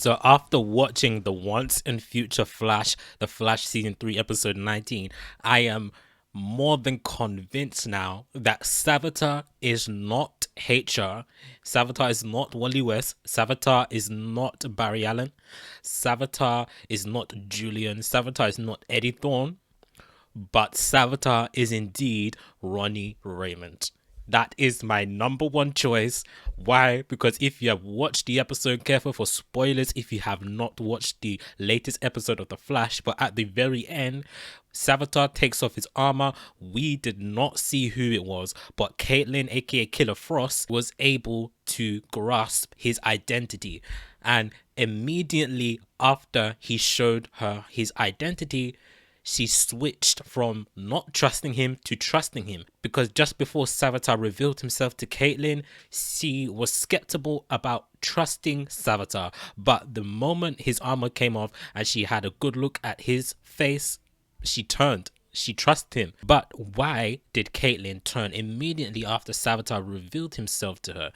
So after watching the Once and Future Flash, the Flash season 3 episode 19, I am more than convinced now that Savitar is not HR. Savitar is not Wally West. Savitar is not Barry Allen. Savitar is not Julian. Savitar is not Eddie Thorne. But Savitar is indeed Ronnie Raymond. That is my number one choice. Why? Because if you have watched the episode, careful for spoilers if you have not watched the latest episode of The Flash, but at the very end, Savitar takes off his armor. We did not see who it was, but Caitlin, aka Killer Frost, was able to grasp his identity. And immediately after he showed her his identity, she switched from not trusting him to trusting him, because just before Savitar revealed himself to Caitlin, she was skeptical about trusting Savitar. But the moment his armor came off and she had a good look at his face, she turned. She trusted him. But why did Caitlin turn immediately after Savitar revealed himself to her?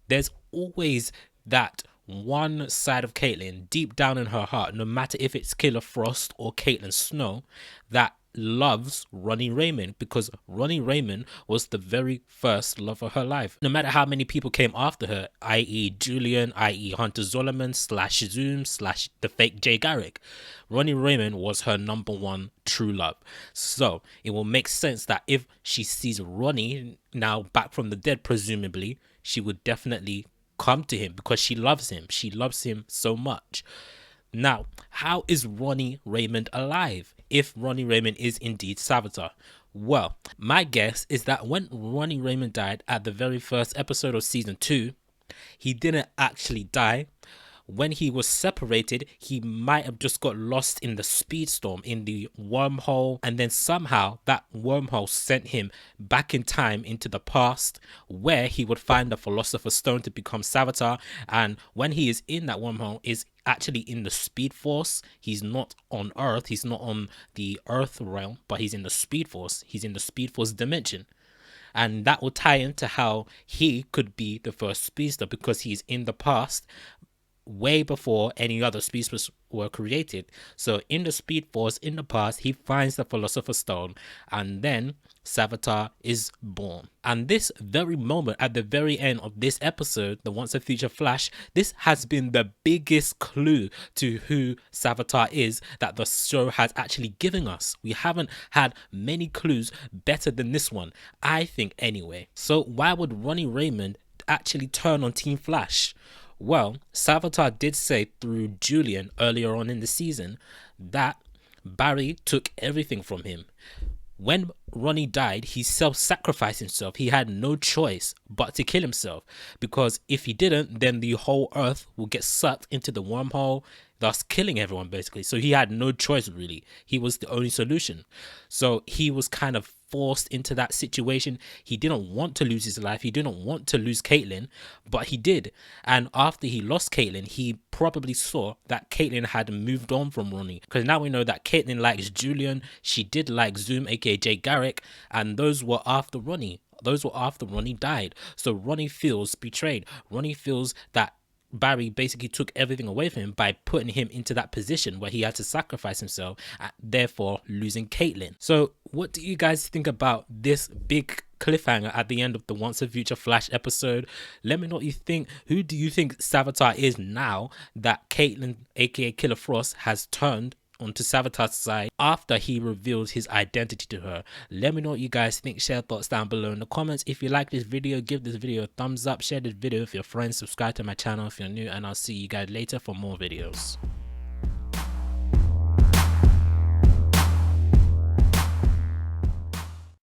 There's always that one side of Caitlin deep down in her heart, no matter if it's Killer Frost or Caitlin Snow, that loves Ronnie Raymond, because Ronnie Raymond was the very first love of her life. No matter how many people came after her, i.e. Julian, i.e. Hunter Zolomon, / Zoom, / the fake Jay Garrick, Ronnie Raymond was her number one true love. So it will make sense that if she sees Ronnie now back from the dead, presumably, she would definitely come to him because she loves him. She loves him so much. Now, how is Ronnie Raymond alive if Ronnie Raymond is indeed Savitar? Well, my guess is that when Ronnie Raymond died at the very first episode of season 2, he didn't actually die. When he was separated, he might have just got lost in the speedstorm, in the wormhole, and then somehow that wormhole sent him back in time into the past, where he would find the Philosopher's Stone to become Savitar. And when he is in that wormhole, is actually in the Speed Force. He's not on Earth. He's not on the Earth realm, but he's in the Speed Force. He's in the Speed Force dimension. And that will tie into how he could be the first speedster, because he's in the past, way before any other speedsters were created. So in the Speed Force in the past, he finds the Philosopher's Stone, and then Savitar is born. And this very moment, at the very end of this episode, the Once and Future Flash, this has been the biggest clue to who Savitar is that the show has actually given us. We haven't had many clues better than this one, I think, anyway. So why would Ronnie Raymond actually turn on Team Flash? Well, Savitar did say through Julian earlier on in the season that Barry took everything from him. When Ronnie died, he self-sacrificed himself. He had no choice but to kill himself, because if he didn't, then the whole Earth would get sucked into the wormhole, thus killing everyone basically. So he had no choice really. He was the only solution. So he was kind of forced into that situation. He didn't want to lose his life. He didn't want to lose Caitlin, but he did. And after he lost Caitlin, he probably saw that Caitlin had moved on from Ronnie, because now we know that Caitlin likes Julian. She did like Zoom, aka Jay Garrick, and those were after Ronnie. Those were after Ronnie died. So Ronnie feels betrayed. Ronnie feels that Barry basically took everything away from him by putting him into that position where he had to sacrifice himself, therefore losing Caitlin. So what do you guys think about this big cliffhanger at the end of the Once and Future Flash episode? Let me know what you think. Who do you think Savitar is now that Caitlin, aka Killer Frost, has turned onto Savitar's side after he revealed his identity to her? Let me know what you guys think. Share thoughts down below in the comments. If you like this video, give this video a thumbs up, share this video with your friends, subscribe to my channel if you're new, and I'll see you guys later for more videos.